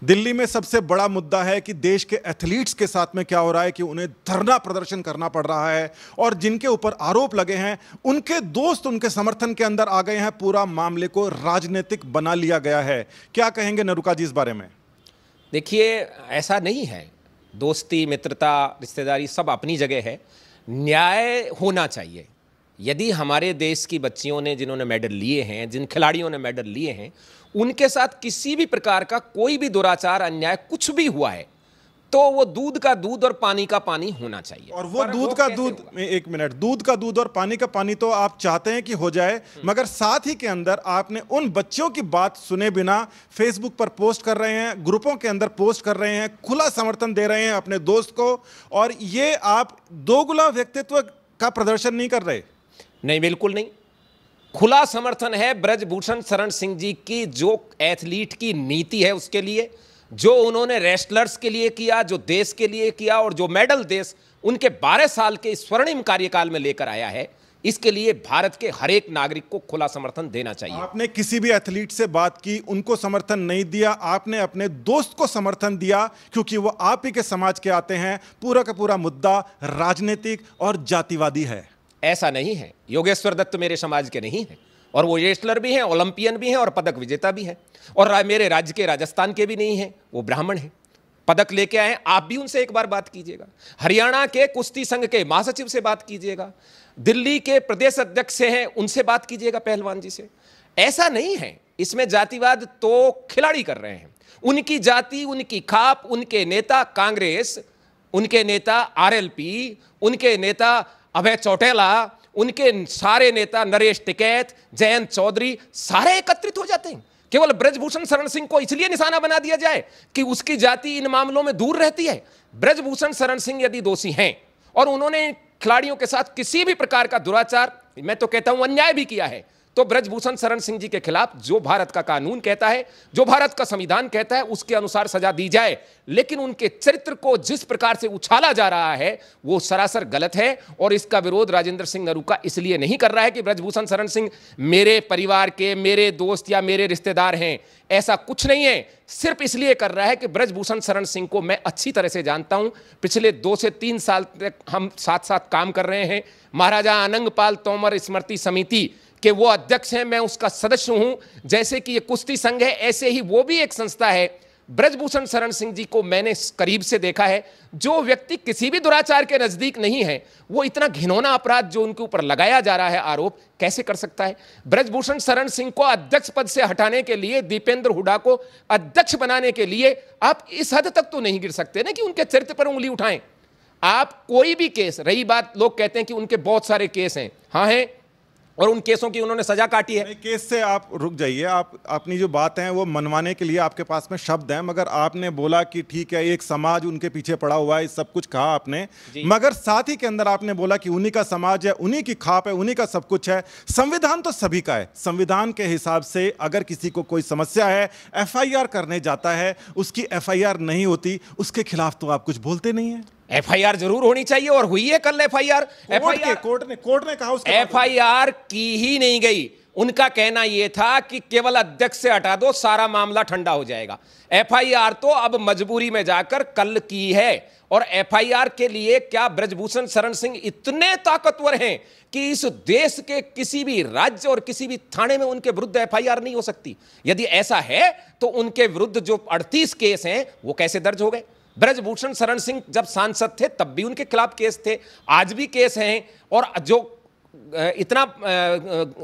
दिल्ली में सबसे बड़ा मुद्दा है कि देश के एथलीट्स के साथ में क्या हो रहा है कि उन्हें धरना प्रदर्शन करना पड़ रहा है और जिनके ऊपर आरोप लगे हैं उनके दोस्त उनके समर्थन के अंदर आ गए हैं। पूरा मामले को राजनीतिक बना लिया गया है। क्या कहेंगे नरुका जी इस बारे में? देखिए, ऐसा नहीं है। दोस्ती, मित्रता, रिश्तेदारी सब अपनी जगह है। न्याय होना चाहिए। यदि हमारे देश की बच्चियों ने, जिन्होंने मेडल लिए हैं, जिन खिलाड़ियों ने मेडल लिए हैं, उनके साथ किसी भी प्रकार का कोई भी दुराचार, अन्याय कुछ भी हुआ है, तो वो दूध का दूध और पानी का पानी होना चाहिए। और वो दूध का दूध, एक मिनट, दूध का दूध और पानी का पानी तो आप चाहते हैं कि हो जाए, मगर साथ ही के अंदर आपने उन बच्चों की बात सुने बिना फेसबुक पर पोस्ट कर रहे हैं, ग्रुपों के अंदर पोस्ट कर रहे हैं, खुला समर्थन दे रहे हैं अपने दोस्त को, और ये आप दोगुला व्यक्तित्व का प्रदर्शन नहीं कर रहे? नहीं, बिल्कुल नहीं। खुला समर्थन है ब्रजभूषण शरण सिंह जी की, जो एथलीट की नीति है उसके लिए, जो उन्होंने रेसलर्स के लिए किया, जो देश के लिए किया, और जो मेडल देश उनके 12 साल के स्वर्णिम कार्यकाल में लेकर आया है, इसके लिए भारत के हर एक नागरिक को खुला समर्थन देना चाहिए। आपने किसी भी एथलीट से बात की, उनको समर्थन नहीं दिया, आपने अपने दोस्त को समर्थन दिया क्योंकि वो आप ही के समाज के आते हैं। पूरा का पूरा मुद्दा राजनीतिक और जातिवादी है। ऐसा नहीं है। योगेश्वर दत्त मेरे समाज के नहीं हैं, और वो रेसलर भी हैं, ओलंपियन भी हैं, और पदक विजेता भी हैं। और मेरे राज्य के, राजस्थान के भी नहीं हैं, वो ब्राह्मण हैं, पदक लेके आए हैं। आप भी उनसे एक बार बात कीजिएगा। हरियाणा के कुश्ती संघ के महासचिव से बात कीजिएगा। दिल्ली के प्रदेश अध्यक्ष से हैं, उनसे बात कीजिएगा, पहलवान जी से। ऐसा नहीं है। इसमें जातिवाद तो खिलाड़ी कर रहे हैं। उनकी जाति, उनकी खाप, उनके नेता कांग्रेस, उनके नेता आरएलपी, उनके नेता अभय चौटेला, उनके सारे नेता नरेश टिकैत, जयंत चौधरी, सारे एकत्रित हो जाते हैं। केवल ब्रजभूषण शरण सिंह को इसलिए निशाना बना दिया जाए कि उसकी जाति इन मामलों में दूर रहती है। ब्रजभूषण शरण सिंह यदि दोषी हैं और उन्होंने खिलाड़ियों के साथ किसी भी प्रकार का दुराचार, मैं तो कहता हूं अन्याय भी किया है, तो ब्रजभूषण शरण सिंह जी के खिलाफ जो भारत का कानून कहता है, जो भारत का संविधान कहता है, उसके अनुसार सजा दी जाए। लेकिन उनके चरित्र को जिस प्रकार से उछाला जा रहा है वो सरासर गलत है, और इसका विरोध राजेंद्र सिंह नरूका इसलिए नहीं कर रहा है कि ब्रजभूषण शरण सिंह मेरे परिवार के, मेरे दोस्त या मेरे रिश्तेदार हैं। ऐसा कुछ नहीं है। सिर्फ इसलिए कर रहा है कि ब्रजभूषण शरण सिंह को मैं अच्छी तरह से जानता हूं। पिछले 2 से 3 साल तक हम साथ साथ काम कर रहे हैं। महाराजा आनंगपाल तोमर स्मृति समिति कि वो अध्यक्ष हैं, मैं उसका सदस्य हूं। जैसे कि ये कुश्ती संघ है, ऐसे ही वो भी एक संस्था है। ब्रजभूषण शरण सिंह जी को मैंने करीब से देखा है। जो व्यक्ति किसी भी दुराचार के नजदीक नहीं है, वो इतना घिनौना अपराध जो उनके ऊपर लगाया जा रहा है आरोप, कैसे कर सकता है? ब्रजभूषण शरण सिंह को अध्यक्ष पद से हटाने के लिए, दीपेंद्र हुड्डा को अध्यक्ष बनाने के लिए आप इस हद तक तो नहीं गिर सकते ना कि उनके चरित्र पर उंगली उठाएं। आप कोई भी केस, रही बात, लोग कहते हैं कि उनके बहुत सारे केस हैं, हाँ हैं, और उन केसों की उन्होंने सजा काटी है। केस से आप रुक जाइए। आप अपनी जो बात है वो मनवाने के लिए आपके पास में शब्द हैं, मगर आपने बोला कि ठीक है एक समाज उनके पीछे पड़ा हुआ है, सब कुछ कहा आपने, मगर साथ ही के अंदर आपने बोला कि उन्हीं का समाज है, उन्हीं की खाप है, उन्हीं का सब कुछ है। संविधान तो सभी का है। संविधान के हिसाब से अगर किसी को कोई समस्या है, एफआईआर करने जाता है, उसकी एफआईआर नहीं होती, उसके खिलाफ तो आप कुछ बोलते नहीं है। एफआईआर जरूर होनी चाहिए, और हुई है कल एफआईआर। कोर्ट ने कहा एफआईआर की ही नहीं गई। उनका कहना यह था कि केवल अध्यक्ष से हटा दो, सारा मामला ठंडा हो जाएगा। एफआईआर तो अब मजबूरी में जाकर कल की है। और एफआईआर के लिए क्या ब्रजभूषण शरण सिंह इतने ताकतवर हैं कि इस देश के किसी भी राज्य और किसी भी थाने में उनके विरुद्ध एफआईआर नहीं हो सकती? यदि ऐसा है तो उनके विरुद्ध जो 38 केस हैं वो कैसे दर्ज हो गए? ब्रजभूषण शरण सिंह जब सांसद थे तब भी उनके खिलाफ केस थे, आज भी केस हैं। और जो इतना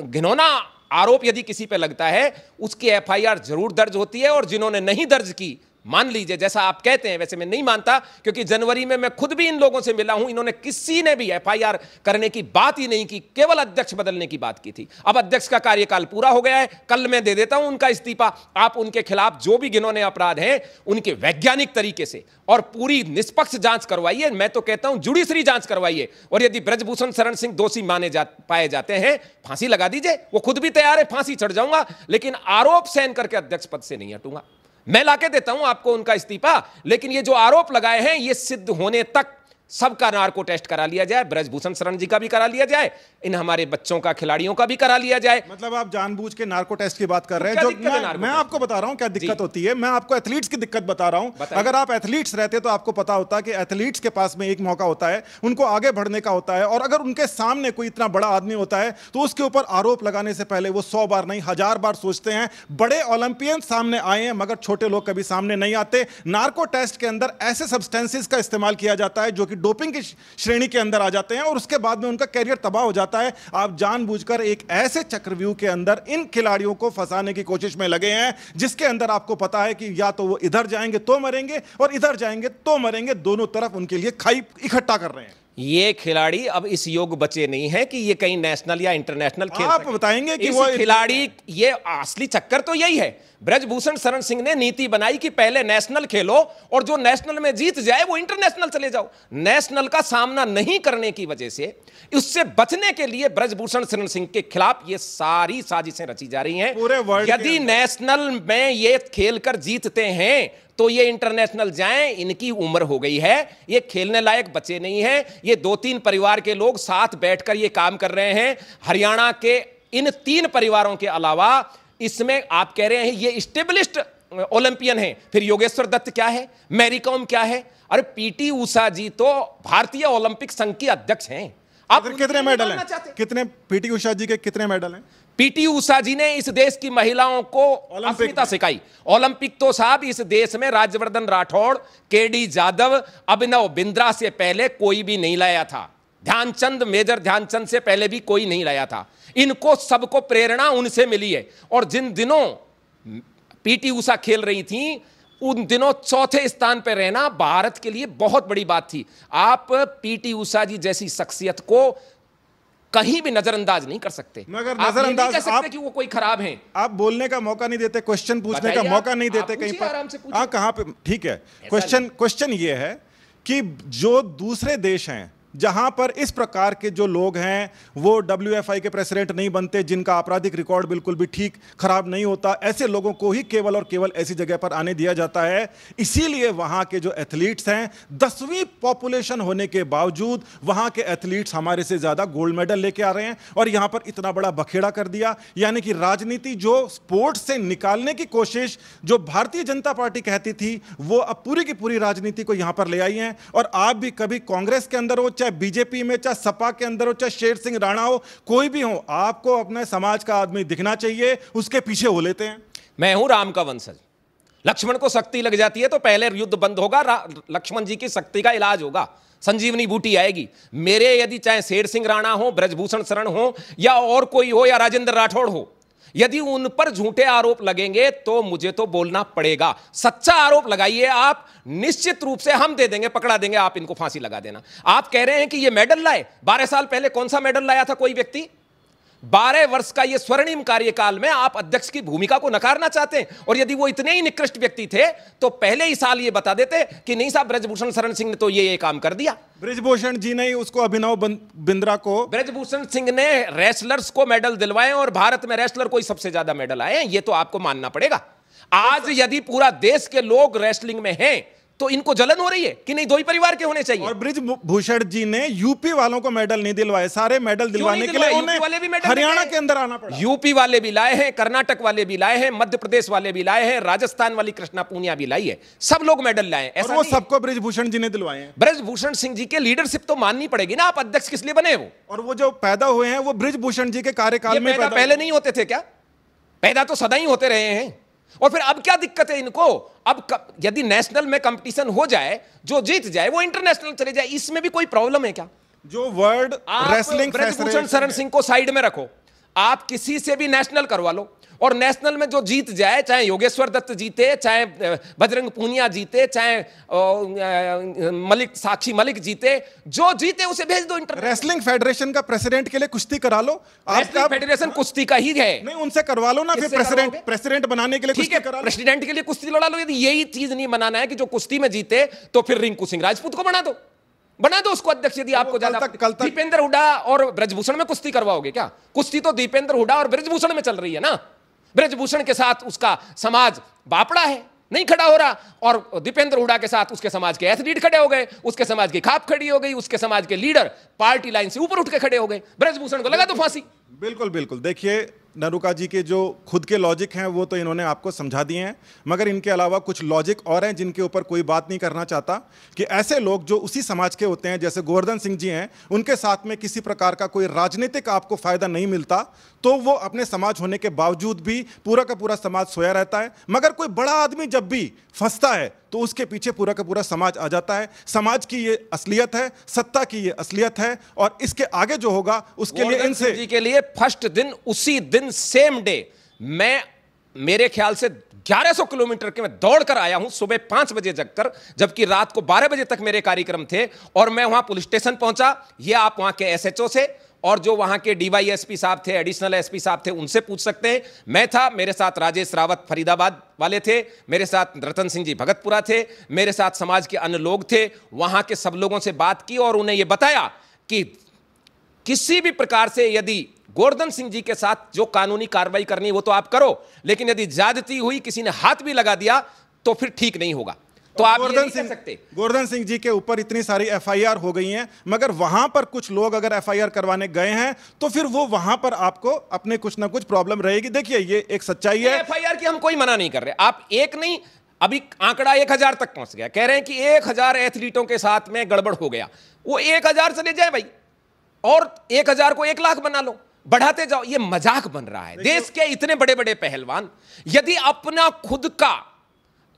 घिनौना आरोप यदि किसी पे लगता है, उसकी एफआईआर जरूर दर्ज होती है। और जिन्होंने नहीं दर्ज की, मान लीजिए जैसा आप कहते हैं, वैसे मैं नहीं मानता, क्योंकि जनवरी में मैं खुद भी इन लोगों से मिला हूं, इन्होंने किसी ने भी एफआईआर करने की बात ही नहीं की, केवल अध्यक्ष बदलने की बात की थी। अब अध्यक्ष का कार्यकाल पूरा हो गया है, कल मैं दे देता हूं उनका इस्तीफा। आप उनके खिलाफ जो भी घिनौने अपराध हैं उनके वैज्ञानिक तरीके से और पूरी निष्पक्ष जांच करवाइए। मैं तो कहता हूं जुडिशरी जांच करवाइए, और यदि ब्रजभूषण शरण सिंह दोषी पाए जाते हैं, फांसी लगा दीजिए। वो खुद भी तैयार है, फांसी चढ़ जाऊंगा, लेकिन आरोप सहन करके अध्यक्ष पद से नहीं हटूंगा। मैं लाके देता हूं आपको उनका इस्तीफा, लेकिन ये जो आरोप लगाए हैं ये सिद्ध होने तक सबका नार्को टेस्ट करा लिया जाए, ब्रजभूषण शरण जी का भी करा लिया जाए, इन हमारे बच्चों का, खिलाड़ियों का भी करा लिया जाए। मतलब आप जानबूझ के नार्को टेस्ट की बात कर रहे हैं। जो मैं आपको बता रहा हूं क्या दिक्कत होती है, मैं आपको एथलीट्स की दिक्कत बता रहा हूं। अगर आप एथलीट्स रहते तो आपको पता होता कि एथलीट्स के पास में एक मौका होता है, उनको आगे बढ़ने का होता है, और अगर उनके सामने कोई इतना बड़ा आदमी होता है तो उसके ऊपर आरोप लगाने से पहले वो 100 बार नहीं 1000 बार सोचते हैं। बड़े ओलंपियन सामने आए हैं मगर छोटे लोग कभी सामने नहीं आते। नार्को टेस्ट के अंदर ऐसे सब्सटेंसेस का इस्तेमाल किया जाता है जो कि डोपिंग की श्रेणी के अंदर आ जाते हैं और उसके बाद में उनका कैरियर तबाह हो जाता है। आप जानबूझकर एक ऐसे चक्रव्यूह के अंदर इन खिलाड़ियों को फंसाने की कोशिश में लगे हैं जिसके अंदर आपको पता है कि या तो वो इधर जाएंगे तो मरेंगे और इधर जाएंगे तो मरेंगे, दोनों तरफ उनके लिए खाई इकट्ठा कर रहे हैं। ये खिलाड़ी अब इस योग बचे नहीं है कि ये कहीं नेशनल या इंटरनेशनल खेल आप बताएंगे कि वो खिलाड़ी, ये असली चक्कर तो यही है। ब्रजभूषण शरण सिंह ने नीति बनाई कि पहले नेशनल खेलो और जो नेशनल में जीत जाए वो इंटरनेशनल चले जाओ। नेशनल का सामना नहीं करने की वजह से, उससे बचने के लिए ब्रजभूषण शरण सिंह के खिलाफ ये सारी साजिशें रची जा रही हैं। पूरे वर्ल्ड यदि नेशनल में ये खेलकर जीतते हैं तो ये इंटरनेशनल जाएं, इनकी उम्र हो गई है, ये खेलने लायक बचे नहीं हैं। ये 2-3 परिवार के लोग साथ बैठकर ये काम कर रहे हैं। हरियाणा के इन 3 परिवारों के अलावा इसमें आप कह रहे हैं ये स्टेबलिश्ड ओलंपियन हैं। फिर योगेश्वर दत्त क्या है, मैरी कॉम क्या है? अरे पीटी उषा जी तो भारतीय ओलंपिक संघ की अध्यक्ष हैं। आप कितने मेडल हैं? कितने पीटी उषा जी के कितने मेडल हैं? पीटी उषा जी ने इस देश की महिलाओं को अस्मिता सिखाई। ओलंपिक तो साहब इस देश में राज्यवर्धन राठौड़, केडी जादव, अभिनव बिंद्रा से पहले कोई भी नहीं लाया था। ध्यानचंद, मेजर ध्यानचंद से पहले भी कोई नहीं लाया था। इनको सबको प्रेरणा उनसे मिली है। और जिन दिनों पीटी उषा खेल रही थी उन दिनों 4थे स्थान पर रहना भारत के लिए बहुत बड़ी बात थी। आप पीटी उषा जी जैसी शख्सियत को कहीं भी नजरअंदाज नहीं कर सकते। मगर नजरअंदाज नहीं कर सकते कि वो कोई खराब हैं। आप बोलने का मौका नहीं देते, क्वेश्चन पूछने का मौका नहीं देते कहीं पर। हाँ, कहां पे? ठीक है, क्वेश्चन ये है कि जो दूसरे देश हैं जहां पर इस प्रकार के जो लोग हैं वो WFI के प्रेसिडेंट नहीं बनते, जिनका आपराधिक रिकॉर्ड बिल्कुल भी ठीक खराब नहीं होता, ऐसे लोगों को ही केवल और केवल ऐसी जगह पर आने दिया जाता है। इसीलिए वहां के जो एथलीट्स हैं, 10वीं पॉपुलेशन होने के बावजूद वहां के एथलीट्स हमारे से ज्यादा गोल्ड मेडल लेके आ रहे हैं। और यहां पर इतना बड़ा बखेड़ा कर दिया, यानी कि राजनीति जो स्पोर्ट्स से निकालने की कोशिश जो भारतीय जनता पार्टी कहती थी, वो अब पूरी की पूरी राजनीति को यहां पर ले आई है। और आप भी कभी कांग्रेस के अंदर हो, चाहे बीजेपी में, चाहे सपा के अंदर हो, चाहे शेर सिंह राणा हो, कोई भी हो, आपको अपने समाज का आदमी दिखना चाहिए, उसके पीछे हो लेते हैं। मैं हूं राम का वंशज। लक्ष्मण को शक्ति लग जाती है तो पहले युद्ध बंद होगा, लक्ष्मण जी की शक्ति का इलाज होगा, संजीवनी बूटी आएगी। मेरे यदि चाहे शेर सिंह राणा हो, ब्रजभूषण शरण हो, या और कोई हो, या राजेंद्र राठौड़ हो, यदि उन पर झूठे आरोप लगेंगे तो मुझे तो बोलना पड़ेगा। सच्चा आरोप लगाइए आप, निश्चित रूप से हम दे देंगे, पकड़ा देंगे, आप इनको फांसी लगा देना। आप कह रहे हैं कि ये मेडल लाए, 12 साल पहले कौन सा मेडल लाया था कोई व्यक्ति? 12 वर्ष का ये स्वर्णिम कार्यकाल में आप अध्यक्ष की भूमिका को नकारना चाहते हैं। और यदि वो इतने ही निकृष्ट व्यक्ति थे तो पहले ही साल ये बता देते कि नहीं साहब, ब्रजभूषण शरण सिंह ने तो ये काम कर दिया। ब्रजभूषण जी ने उसको, अभिनव बिंद्रा को, ब्रजभूषण सिंह ने रेसलर्स को मेडल दिलवाए और भारत में रेसलर को ही सबसे ज्यादा मेडल आए हैं, ये तो आपको मानना पड़ेगा। आज यदि पूरा देश के लोग रेसलिंग में हैं तो इनको जलन हो रही है कि नहीं, दो ही परिवार के होने चाहिए। और ब्रजभूषण जी ने यूपी वालों को मेडल नहीं दिलवाए, सारे मेडल दिलवाने के लिए उन्हें हरियाणा के अंदर आना पड़ा। यूपी वाले भी लाए हैं, कर्नाटक वाले भी लाए हैं, मध्य प्रदेश वाले भी लाए हैं, राजस्थान वाली कृष्णा पूनिया भी लाई है, सब लोग मेडल लाए हैं। वो सबको ब्रजभूषण जी ने दिलवाए हैं। ब्रजभूषण सिंह जी के लीडरशिप तो माननी पड़ेगी ना, आप अध्यक्ष किस लिए बने वो? और वो जो पैदा हुए हैं वो ब्रजभूषण जी के कार्यकाल में पैदा पहले नहीं होते थे क्या? पैदा तो सदा ही होते रहे हैं। और फिर अब क्या दिक्कत है इनको? अब यदि नेशनल में कंपटीशन हो जाए, जो जीत जाए वो इंटरनेशनल चले जाए, इसमें भी कोई प्रॉब्लम है क्या? जो वर्ल्ड रेसलिंग ब्रजभूषण शरण सिंह को साइड में रखो, आप किसी से भी नेशनल करवा लो, और नेशनल में जो जीत जाए, चाहे योगेश्वर दत्त जीते, चाहे बजरंग पूनिया जीते, चाहे साक्षी मलिक जीते, जो जीते उसे भेज दो इंटरनेशनल। रेसलिंग फेडरेशन का प्रेसिडेंट के लिए कुश्ती करा लो। आपका फेडरेशन कुश्ती का ही है, नहीं उनसे करवा लो ना, फिर प्रेसिडेंट बनाने के लिए कुश्ती करा लो। प्रेसिडेंट के लिए कुश्ती लड़ा लो। यदि यही चीज नहीं बनाना है कि जो कुश्ती में जीते, तो फिर रिंकू सिंह राजपूत को बना दो उसको अध्यक्ष। यदि आपको ज्यादा दीपेंद्र हुड्डा और ब्रजभूषण में कुश्ती करवाओगे क्या? कुश्ती तो दीपेंद्र हुड्डा और ब्रजभूषण में चल रही है ना। ब्रजभूषण के साथ उसका समाज बापड़ा है, नहीं खड़ा हो रहा। और दीपेंद्र हुड्डा के साथ उसके समाज के एथलीट खड़े हो गए, उसके समाज की खाप खड़ी हो गई, उसके समाज के लीडर पार्टी लाइन से ऊपर उठ के खड़े हो गए। ब्रजभूषण को लगा दो फांसी। बिल्कुल बिल्कुल। देखिए नरूका जी के जो खुद के लॉजिक हैं वो तो इन्होंने आपको समझा दिए हैं, मगर इनके अलावा कुछ लॉजिक और हैं जिनके ऊपर कोई बात नहीं करना चाहता कि ऐसे लोग जो उसी समाज के होते हैं, जैसे गोवर्धन सिंह जी हैं, उनके साथ में किसी प्रकार का कोई राजनीतिक आपको फायदा नहीं मिलता, तो वो अपने समाज होने के बावजूद भी पूरा का पूरा समाज सोया रहता है। मगर कोई बड़ा आदमी जब भी फंसता है तो उसके पीछे पूरा का पूरा समाज आ जाता है। समाज की ये असलियत है, सत्ता की ये असलियत है, और इसके आगे जो होगा उसके लिए इनसे जी के लिए फर्स्ट दिन, उसी दिन सेम डे, मैं मेरे ख्याल से 1100 किलोमीटर के मैं दौड़ कर आया हूं, सुबह 5 बजे जगकर, जबकि रात को 12 बजे तक मेरे कार्यक्रम थे। और मैं वहां पुलिस स्टेशन पहुंचा, ये आप वहां के एसएचओ से और जो वहां के डीवाईएसपी साहब थे, एडिशनल एसपी साहब थे, उनसे पूछ सकते हैं। मैं था, मेरे साथ राजेश रावत फरीदाबाद वाले थे, मेरे साथ रतन सिंह जी भगतपुरा थे, मेरे साथ समाज के अन्य लोग थे। वहां के सब लोगों से बात की और उन्हें यह बताया कि किसी भी प्रकार से यदि गोवर्धन सिंह जी के साथ जो कानूनी कार्रवाई करनी वो तो आप करो, लेकिन यदि ज्यादती हुई, किसी ने हाथ भी लगा दिया, तो फिर ठीक नहीं होगा। तो आप ये नहीं कर सकते। गोवर्धन सिंह जी के ऊपर इतनी सारी एफआईआर हो गई हैं, मगर वहां पर कुछ लोग अगर एफआईआर करवाने गए हैं तो फिर वो वहां पर आपको अपने कुछ ना कुछ प्रॉब्लम रहेगी। देखिए ये एक सच्चाई है। एफआईआर की हम कोई मना नहीं कर रहे, आप एक नहीं, अभी आंकड़ा 1000 तक पहुंच गया, कह रहे हैं कि 1000 एथलीटों के साथ में गड़बड़ हो गया। वो 1000 चले जाए भाई, और 1000 को 1 लाख बना लो, बढ़ाते जाओ। ये मजाक बन रहा है। देश के इतने बड़े बड़े पहलवान यदि अपना खुद का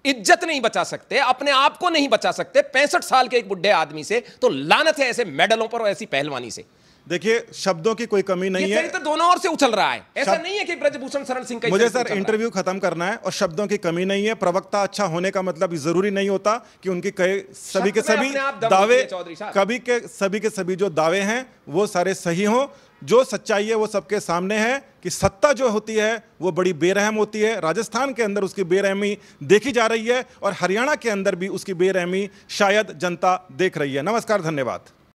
इज्जत नहीं बचा सकते, अपने आप को नहीं बचा सकते 65 साल के एक बुढ़े आदमी से, तो लानत है ऐसे मेडलों पर और ऐसी पहलवानी से। देखिए शब्दों की कोई कमी नहीं है, तो दोनों ओर से उछल रहा है। ऐसा नहीं है कि ब्रजभूषण शरण सिंह का मुझे सर इंटरव्यू खत्म करना है, और शब्दों की कमी नहीं है। प्रवक्ता अच्छा होने का मतलब जरूरी नहीं होता कि उनके सभी के सभी दावे, सभी के सभी जो दावे हैं वो सारे सही हों। जो सच्चाई है वो सबके सामने है कि सत्ता जो होती है वो बड़ी बेरहम होती है। राजस्थान के अंदर उसकी बेरहमी देखी जा रही है, और हरियाणा के अंदर भी उसकी बेरहमी शायद जनता देख रही है। नमस्कार, धन्यवाद।